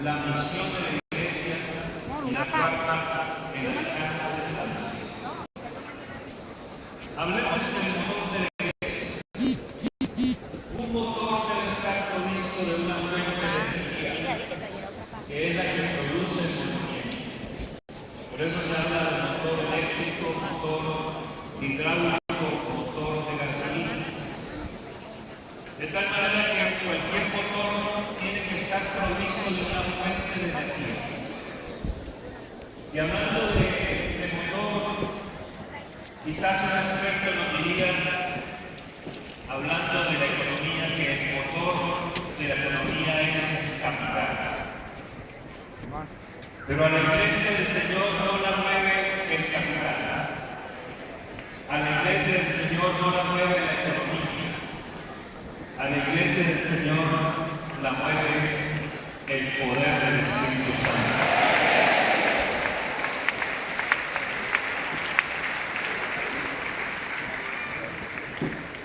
la misión de la Iglesia y la cuarta, el alcance de la misión. Hablemos del motor de la Iglesia. Un motor debe estar provisto de una fuente de energía, que es la que produce el movimiento. Por eso se habla de motor eléctrico, motor hidráulico, motor de gasolina. De tal manera que cualquier motor tiene que estar provisto de una fuente de energía. Y hablando de motor, quizás un experto nos diría, hablando de la economía, que el motor de la economía es el capital. Pero a la Iglesia del Señor no la mueve el capital. A la Iglesia del Señor no la mueve la economía. A la Iglesia del Señor la mueve el poder del Espíritu Santo.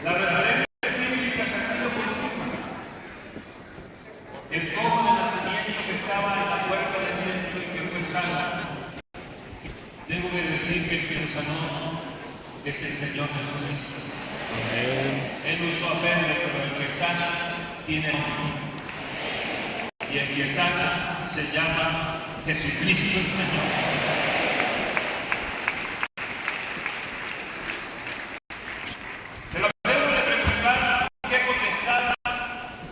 Las referencias bíblicas han sido continuas. El cojo de nacimiento que estaba en la puerta del templo y que fue sano. Debo de decir que el que lo sanó es el Señor Jesucristo. Él lo usó a Pedro, pero el que sana tiene nombre. Y el que sana se llama Jesucristo el Señor. Pero a Pedro le preguntaron qué contestaba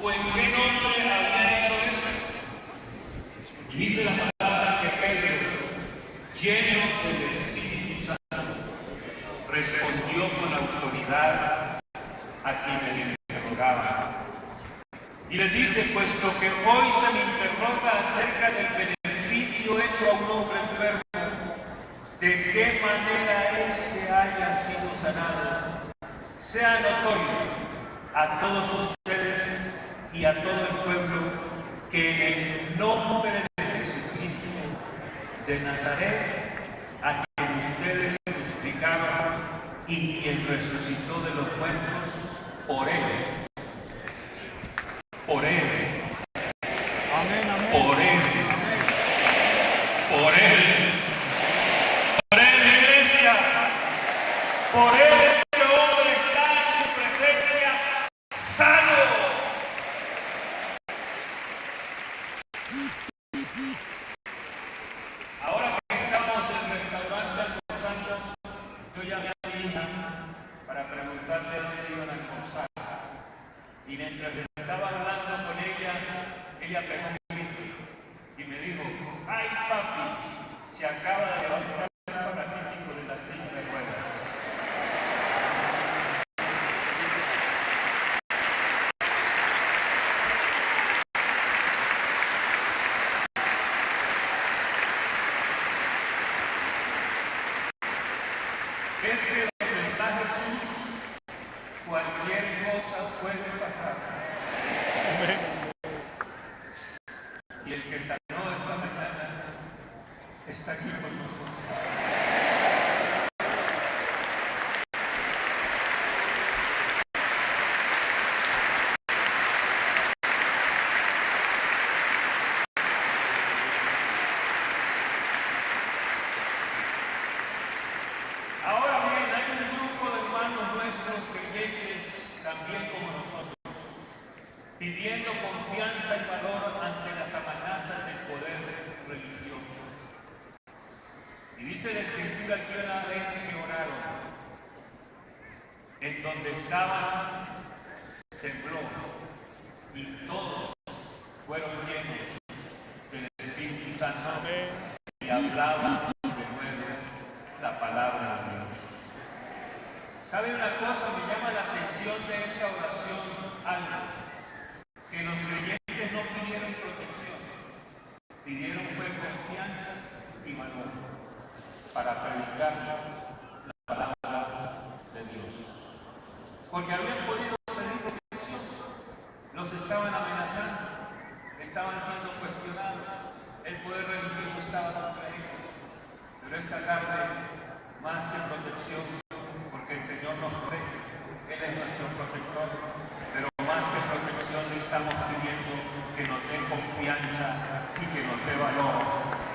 o en qué nombre había hecho esto. Y dice la palabra que Pedro, lleno del Espíritu Santo, respondió con autoridad a quienes le interrogaban. Y le dice, puesto que hoy se me interroga acerca del beneficio hecho a un hombre enfermo, de qué manera éste haya sido sanado, sea notorio a todos ustedes y a todo el pueblo que en el nombre de Jesucristo de Nazaret, a quien ustedes crucificaron y quien resucitó de los muertos, por él. Por él. Amén, amén. Por él. Por él. Por él, Iglesia. Por él este hombre está en su presencia sano. Ahora que estamos en el restaurante almorzando, yo llamé a mi hija para preguntarle dónde iban a almorzar. Y mientras estaba hablando con ella pegó un grito y me dijo, ¡ay papi! Se acaba de levantar el paralítico de la silla de ruedas. Es que donde está Jesús, cualquier cosa puede pasar. Y el que sanó esta mañana está aquí con nosotros. Ahora bien, hay un grupo de hermanos nuestros creyentes, también como nosotros, pidiendo confianza y valor ante las amenazas del poder religioso. Y dice la Escritura que una vez que oraron, en donde estaban, tembló, y todos fueron llenos del Espíritu Santo y hablaban de nuevo la palabra de Dios. ¿Sabe una cosa? Me llama la atención de esta oración algo. Que los creyentes no pidieron protección, pidieron fue confianza y valor para predicar la palabra de Dios. Porque habían podido pedir protección, los estaban amenazando, estaban siendo cuestionados, el poder religioso estaba contra ellos. Pero esta tarde, más que protección, porque el Señor nos protege, Él es nuestro protector, pero más que protección le estamos pidiendo que nos dé confianza y que Esteban no.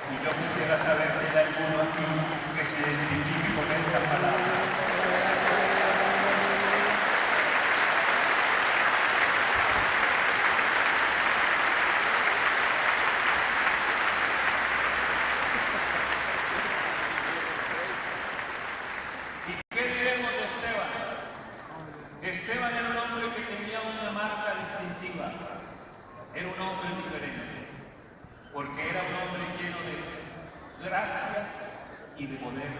Y yo quisiera saber si hay alguno aquí que se identifique con esta palabra. Esteban era un hombre que tenía una marca distintiva, era un hombre diferente, porque era un hombre lleno de gracia y de poder,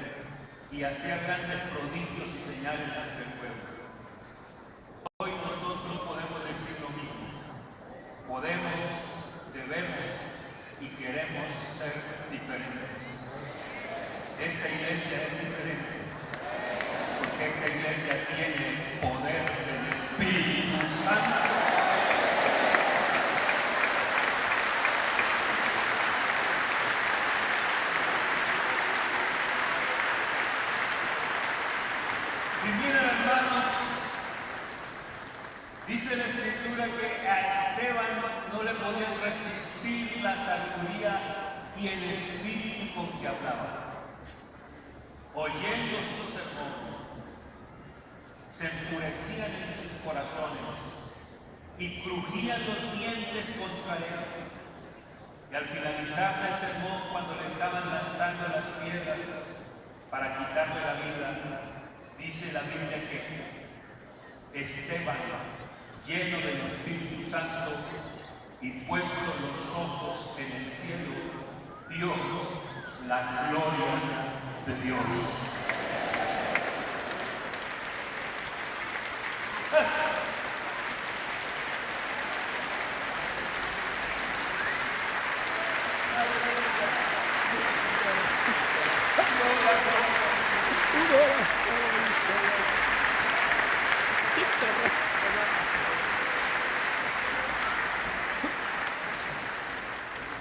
y hacía grandes prodigios y señales ante el pueblo. Hoy nosotros podemos decir lo mismo, podemos, debemos y queremos ser diferentes. Esta iglesia es diferente. Porque esta iglesia tiene el poder del Espíritu Santo. Y miren, hermanos, dice la Escritura que a Esteban no le podían resistir la sabiduría y el espíritu con que hablaba. Oyendo su sermón, se enfurecían en sus corazones y crujían los dientes contra él. Y al finalizar el sermón, cuando le estaban lanzando las piedras para quitarle la vida, dice la Biblia que Esteban, lleno del Espíritu Santo y puesto los ojos en el cielo, vio la gloria de Dios.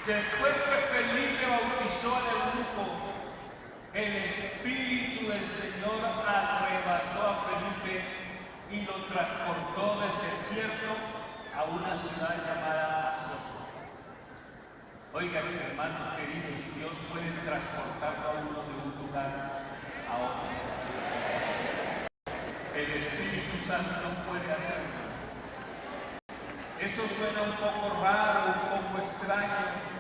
Después que Felipe bautizó al eunuco, el Espíritu del Señor arrebató a Felipe y lo transportó del desierto a una ciudad llamada Azoto. Oigan, hermanos queridos, Dios puede transportarlo a uno de un lugar a otro. El Espíritu Santo puede hacerlo. Eso suena un poco raro, un poco extraño,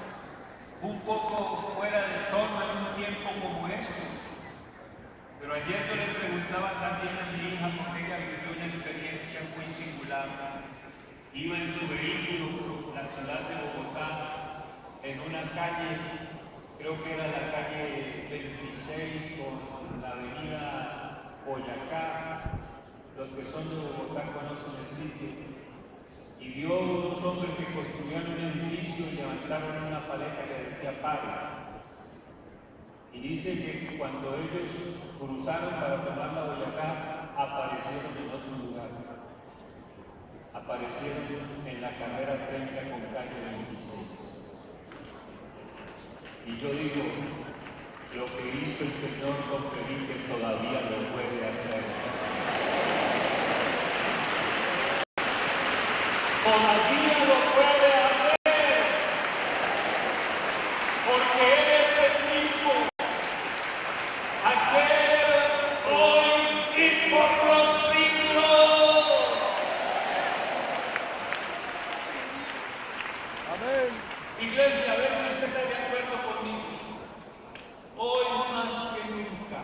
un poco fuera de tono en un tiempo como este. Pero ayer yo le preguntaba también a mi hija, porque ella vivió una experiencia muy singular. Iba en su vehículo por la ciudad de Bogotá, en una calle, creo que era la calle 26 con la avenida Boyacá. Los que son de Bogotá conocen el sitio. Y vio unos hombres que construían un edificio y levantaron una paleta que decía paro. Y dice que cuando ellos cruzaron para tomar la Boyacá, aparecieron en otro lugar. Aparecieron en la carrera 30 con calle 26. Y yo digo, lo que hizo el Señor con Felipe todavía lo puede hacer. Todavía lo puede hacer, porque Él es el mismo, ayer, hoy y por los siglos. Amén. Iglesia, a ver si usted está de acuerdo conmigo. Hoy más que nunca,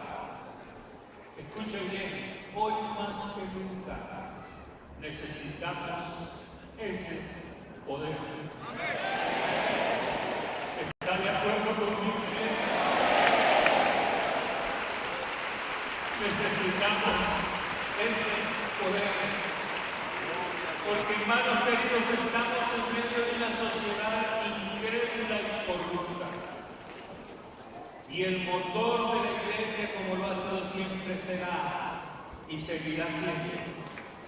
escuche bien, hoy más que nunca necesitamos ese poder. ¿Está de acuerdo conmigo, iglesia? Necesitamos ese poder. Porque, hermanos queridos, estamos en medio de una sociedad incrédula y corrupta. Y el motor de la iglesia, como lo ha sido siempre, será y seguirá siendo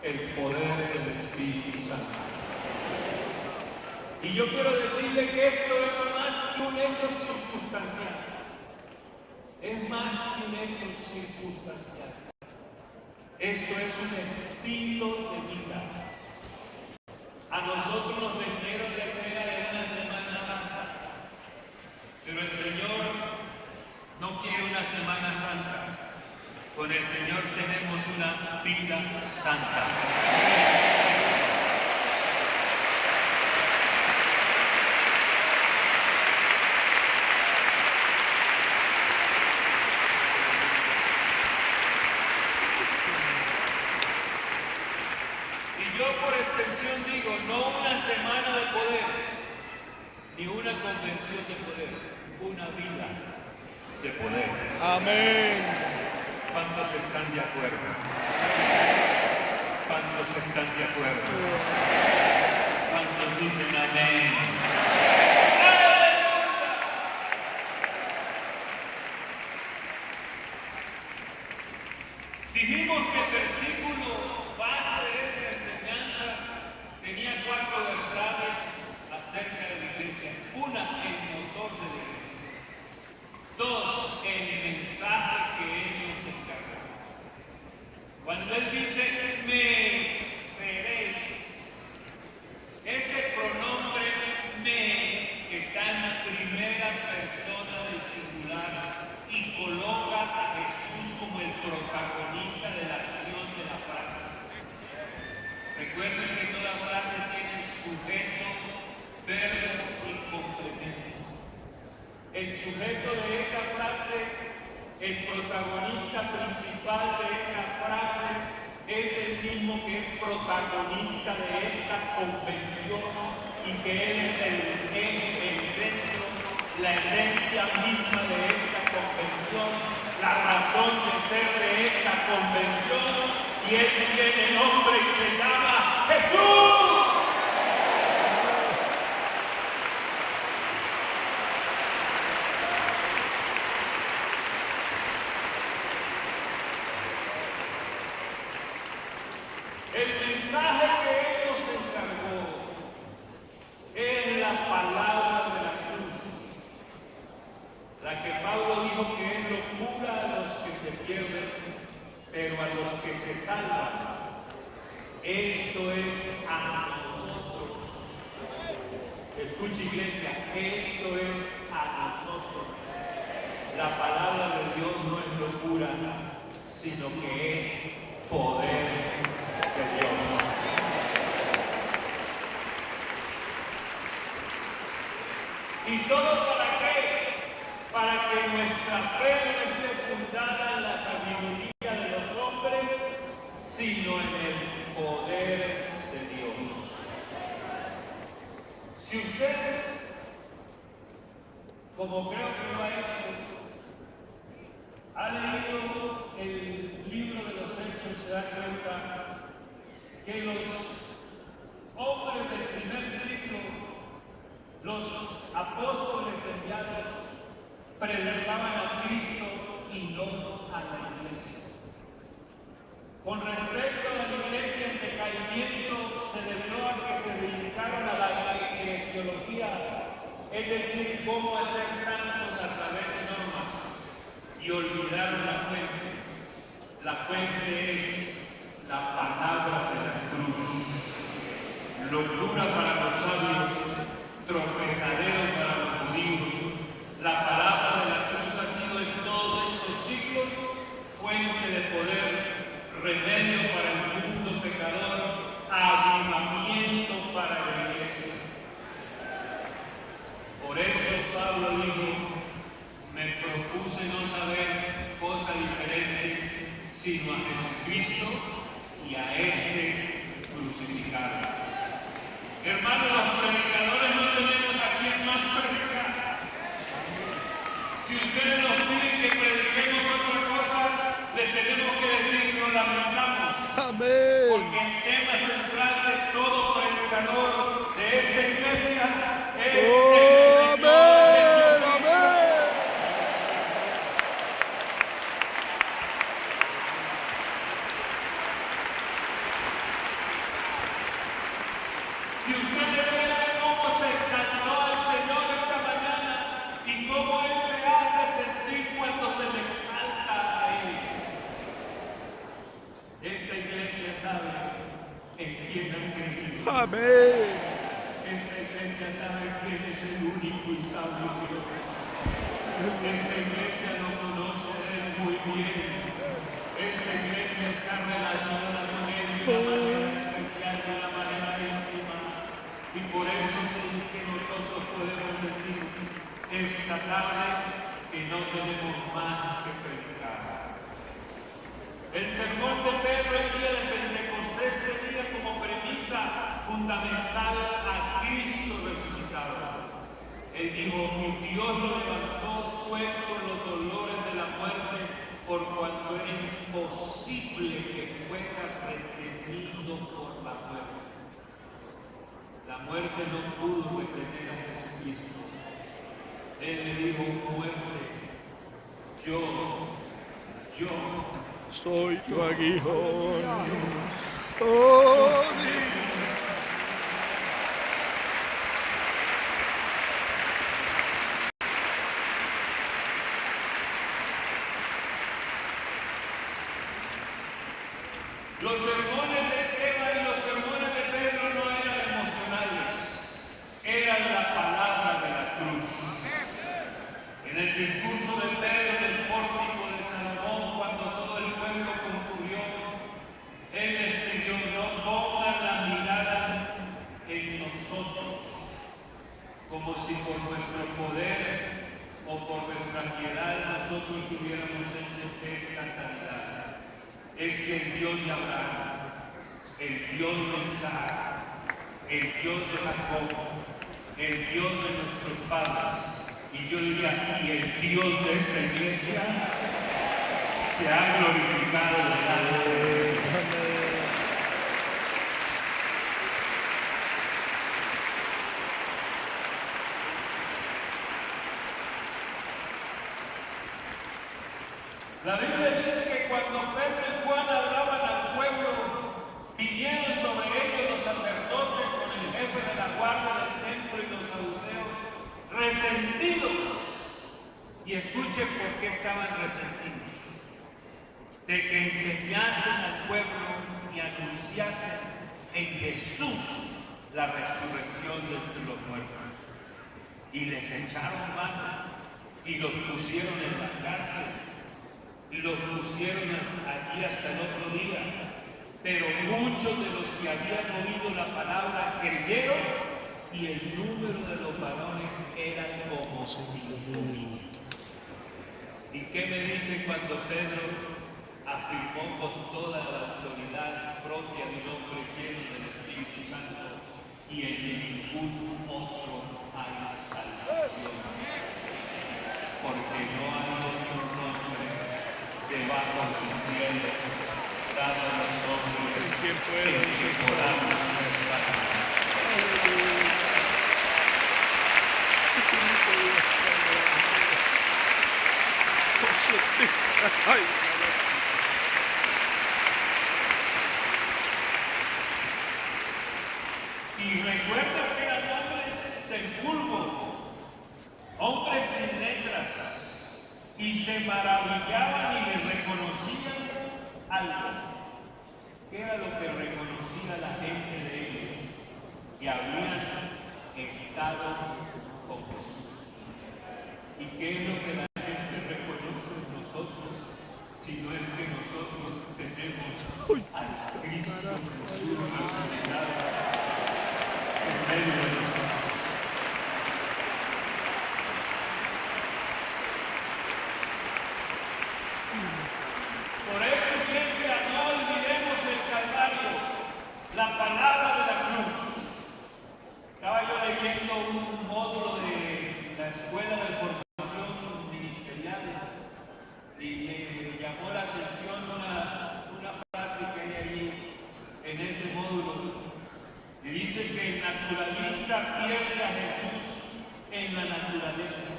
el poder del Espíritu Santo. Y yo quiero decirle que esto es más que un hecho circunstancial. Es más que un hecho circunstancial. Esto es un estilo de vida. A nosotros nos vendieron la idea de una Semana Santa. Pero el Señor no quiere una Semana Santa. Con el Señor tenemos una vida santa. Y yo por extensión digo, no una semana de poder, ni una convención de poder, una vida de poder. Amén. ¿Cuántos están de acuerdo? ¿Cuántos están de acuerdo? ¿Cuántos dicen amén? Dijimos que el versículo base de esta enseñanza tenía 4 verdades acerca de la iglesia. Una, el motor de la iglesia. 2, el mensaje que Él nos encargó. Cuando Él dice, me seréis, ese pronombre me está en la primera persona del singular y coloca a Jesús como el protagonista de la acción de la frase. Recuerden que toda frase tiene sujeto, verbo y complemento. El sujeto de esa frase, el protagonista principal de esa frase, es el mismo que es protagonista de esta convención y que Él es el centro, la esencia misma de esta convención, la razón de ser de esta convención, y Él tiene nombre y se llama Jesús. El mensaje que Él nos encargó es la palabra de la cruz, la que Pablo dijo que es locura a los que se pierden, pero a los que se salvan, esto es a nosotros. Escucha, iglesia, esto es a nosotros. La palabra de Dios no es locura, sino que es poder de Dios. ¿Y todo para qué? Para que nuestra fe no esté fundada en la sabiduría de los hombres, sino en el poder de Dios. Si usted, como creo que lo ha hecho, ha leído el libro de los Hechos, se da cuenta que los hombres del primer siglo, los apóstoles enviados, predicaban a Cristo y no a la iglesia. Con respecto a la iglesia en decaimiento, se debió a que se dedicaron a la eclesiología, es decir, cómo hacer santos a través de normas, y olvidaron la fuente. La fuente es la palabra de la cruz. Locura para los sabios, tropezadero para los judíos. La palabra de la cruz ha sido en todos estos siglos fuente de poder, remedio para el mundo pecador, avivamiento para la iglesia. Por eso Pablo dijo, me propuse no saber cosa diferente, sino a Jesucristo y a este crucificado. Hermanos, los predicadores no tenemos a quien más predicar. Si ustedes nos piden que prediquemos otra cosa, les tenemos que decir que lo lamentamos. Amén. Porque el tema central de todo predicador de esta iglesia es el Señor Jesucristo. Y ustedes ven cómo se exaltó al Señor esta mañana y cómo Él se hace sentir cuando se le exalta a Él. Esta iglesia sabe en quién ha creído. Amén. Esta iglesia sabe quién es el único y sabio Dios. Esta iglesia lo conoce a Él muy bien. Esta iglesia está relacionada con Él de una manera especial, de una manera íntima. Y por eso es que nosotros podemos decir esta tarde que no tenemos más que predicar. El sermón de Pedro el día de Pentecostés tenía como premisa fundamental a Cristo resucitado. Él dijo que Dios lo levantó suelto los dolores de la muerte, por cuanto era imposible que fuera retenido por la muerte. La muerte no pudo retener a Jesucristo. Él le dijo: muerte, yo soy tu aguijón. Oh, los sermones de Esteban y los sermones de Pedro no eran emocionales, eran la palabra de la cruz. En el discurso de Pedro en el pórtico de Salomón, cuando todo el pueblo concurrió, él les pidió: no pongan la mirada en nosotros, como si por nuestro poder o por nuestra piedad nosotros hubiéramos hecho esta sanidad. Es que el Dios de Abraham, el Dios de Isaac, el Dios de Jacob, el Dios de nuestros padres, y yo diría, y el Dios de esta iglesia, se ha glorificado delante de Él. La Biblia dice que cuando Pedro y Juan hablaban al pueblo, vinieron sobre ellos los sacerdotes con el jefe de la guardia del templo y los saduceos, resentidos. Y escuchen por qué estaban resentidos: de que enseñasen al pueblo y anunciasen en Jesús la resurrección de entre los muertos. Y les echaron mano y los pusieron en la cárcel. Y los pusieron allí hasta el otro día. Pero muchos de los que habían oído la palabra creyeron, y el número de los varones era como 5,000. ¿Y qué me dice cuando Pedro afirmó con toda la autoridad propia de un hombre lleno del Espíritu Santo: y en ningún otro hay salvación? Porque no hay otro nombre debajo del cielo dado a los hombres en que podamos ser salvos. Y recuerda que eran hombres del vulgo, hombres sin letras, y se maravillaban y le reconocían algo. ¿Qué era lo que reconocía la gente de ellos? Que habían estado con Jesús. ¿Y qué es lo que la gente reconoce en nosotros? Si no es que nosotros tenemos al Cristo Jesús resucitado en medio de nosotros. Por eso, iglesia, no olvidemos el Calvario, la palabra de la cruz. Estaba yo leyendo un módulo de la Escuela de Formación Ministerial y me llamó la atención una frase que hay ahí en ese módulo. Y dice que el naturalista pierde a Jesús en la naturaleza,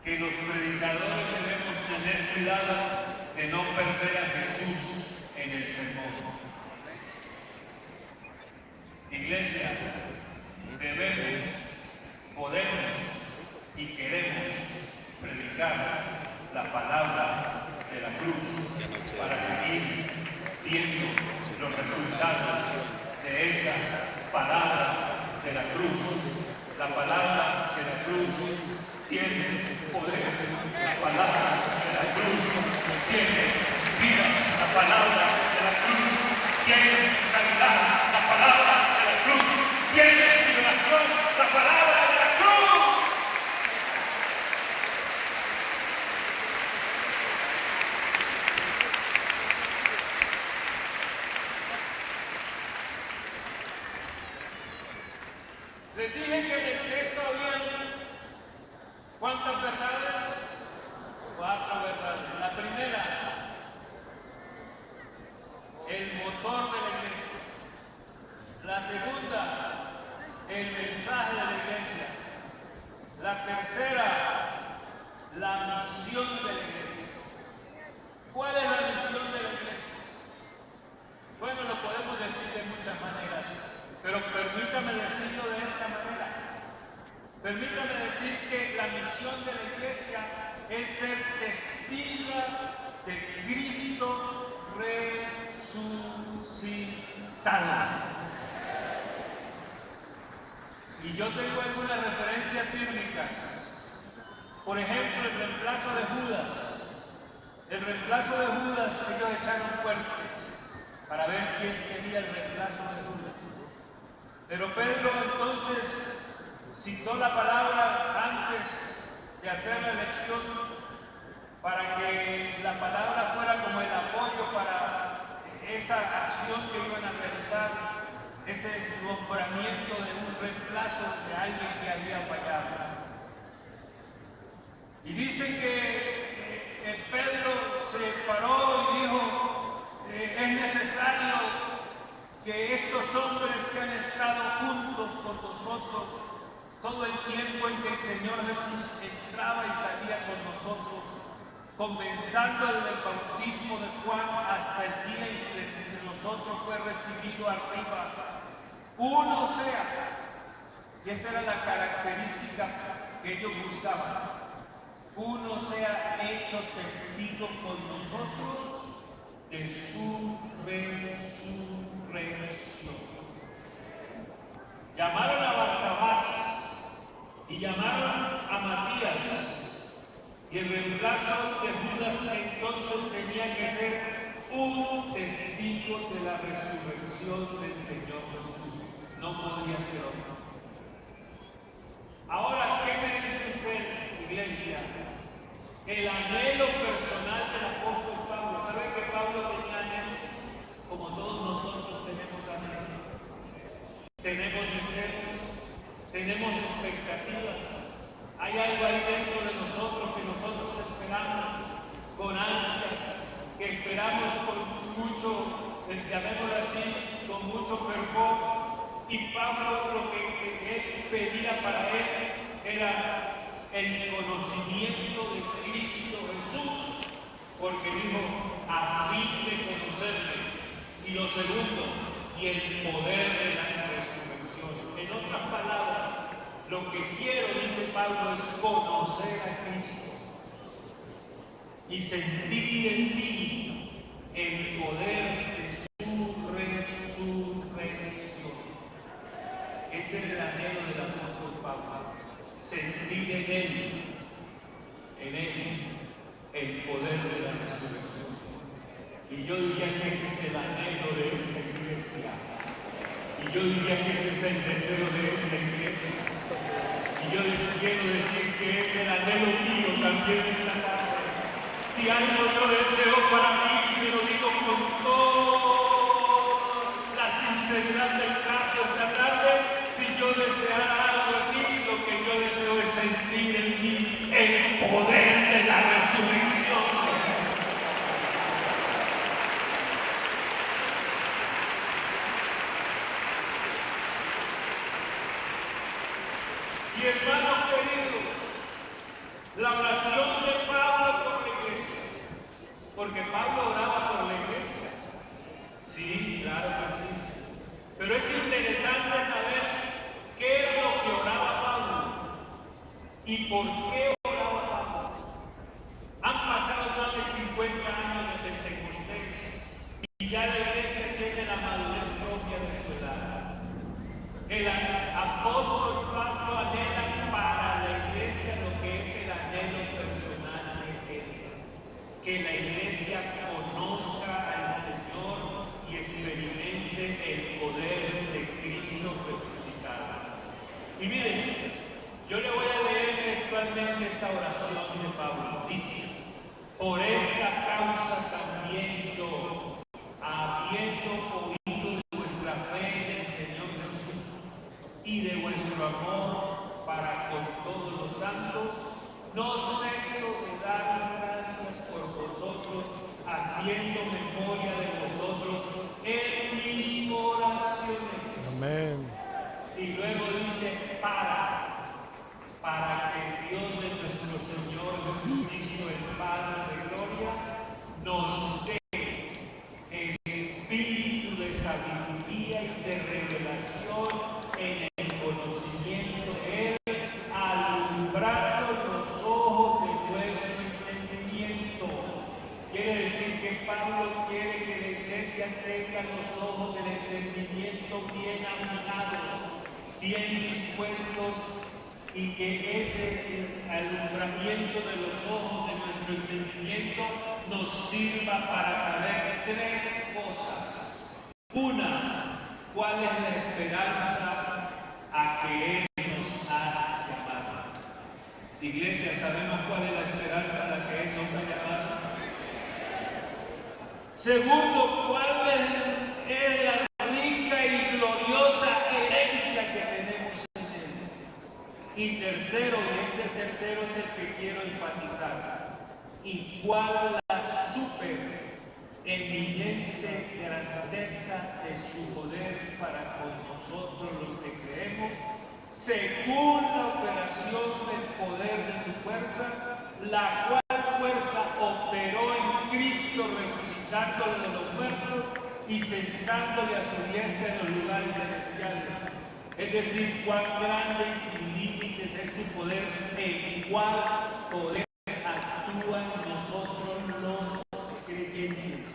que los predicadores debemos tener cuidado de no perder a Jesús en el sermón. Iglesia, debemos, podemos y queremos predicar la palabra de la cruz para seguir viendo los resultados de esa palabra de la cruz. La palabra de la cruz tiene poder la palabra de la cruz tiene vida, la palabra de la cruz tiene sanidad, la palabra de la cruz tiene liberación, la palabra de la cruz. Les dije que en el texto había ¿cuántas verdades? 4 verdades. La primera, el motor de la iglesia. La segunda, el mensaje de la iglesia. La tercera, la misión de la iglesia. ¿Cuál es la misión de la iglesia? Bueno, lo podemos decir de muchas maneras, pero permítame decirlo de esta manera. Permítame decir que la misión de la iglesia es ser testiga de Cristo resucitado. Y yo tengo algunas referencias bíblicas. Por ejemplo, el reemplazo de Judas. El reemplazo de Judas, ellos echaron fuertes para ver quién sería el reemplazo de Judas. Pero Pedro entonces citó la palabra antes de hacer la elección para que la palabra fuera como el apoyo para esa acción que iban a realizar, ese nombramiento de un reemplazo de alguien que había fallado. Y dice que Pedro se paró y dijo, es necesario que estos hombres que han estado juntos con nosotros todo el tiempo en que el Señor Jesús entraba y salía con nosotros, comenzando desde el bautismo de Juan hasta el día en que nosotros fue recibido arriba, uno sea, y esta era la característica que ellos buscaban, uno sea hecho testigo con nosotros de su resurrección. Llamaron a Barsabás y llamaron a Matías, y el reemplazo de Judas entonces tenía que ser un testigo de la resurrección del Señor Jesús, no podría ser otro. Ahora, ¿qué me dice usted, iglesia? El anhelo personal del apóstol Pablo. ¿Sabe que Pablo tenía anhelos? Como todos nosotros tenemos anhelos. Tenemos deseos, tenemos expectativas. Hay algo ahí dentro de nosotros que nosotros esperamos con ansias, que esperamos con mucho, llamémoslo así, con mucho fervor. Y Pablo lo que él pedía para él era el conocimiento de Cristo Jesús, porque dijo, a fin de conocerle. Y lo segundo, y el poder de la resurrección. En otras palabras, lo que quiero, dice Pablo, es conocer a Cristo y sentir en mí el poder de su resurrección. Ese es el anhelo del apóstol Pablo, sentir en él, el poder de la resurrección. Y yo diría que ese es el anhelo de esta iglesia. Y yo diría que ese es el deseo de esta iglesia. Y yo les quiero decir que es el anhelo mío también esta tarde. Si algo yo deseo para mí, se lo digo con toda la sinceridad del caso esta tarde, si yo deseara algo en mí, lo que yo deseo es sentir en mí el poder de la resurrección. Y hermanos queridos, la oración de Pablo por la iglesia, porque Pablo oraba por la iglesia. Sí, claro que sí. Pero es interesante saber qué era lo que oraba Pablo y por qué oraba Pablo. Han pasado más de 50 años de Pentecostés y ya la iglesia tiene la madurez propia de su edad. El apóstol Pablo anhela para la iglesia lo que es el anhelo personal que la iglesia conozca al Señor y experimente el poder de Cristo resucitado. Y miren, yo le voy a leer textualmente esta oración de Pablo. Dice: por esta causa también yo, habiendo oído de vuestra fe en el Señor Jesús y de vuestro amor para con todos los santos, no ceso de dar gracias por vosotros, haciendo memoria de vosotros en mis oraciones. Amén. Y luego dice: para que el Dios de nuestro Señor Jesucristo, el Padre de gloria, nos dé espíritu de sabiduría y de revelación en el conocimiento de Él, alumbrando los ojos de nuestro entendimiento. Quiere decir que Pablo quiere que la iglesia tenga los ojos del entendimiento bien afilados, bien dispuestos, y que ese alumbramiento de los ojos de nuestro entendimiento nos sirva para saber tres cosas. Una, cuál es la esperanza a que Él nos ha llamado. Iglesia, ¿sabemos cuál es la esperanza a la que Él nos ha llamado? Segundo, ¿cuál es la rica y gloriosa herencia que tenemos en Él? Y tercero, y este tercero es el que quiero enfatizar, ¿y cuál la super eminente grandeza de su poder para con nosotros los que creemos, según la operación del poder de su fuerza, la cual fuerza operó en Cristo resucitándole de los muertos y sentándole a su diestra en los lugares celestiales? Es decir, cuán grande y sin límites es su poder, en cuál poder actúa en nosotros los creyentes.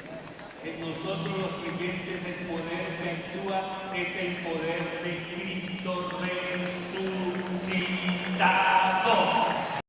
En nosotros los creyentes el poder que actúa es el poder de Cristo resucitado.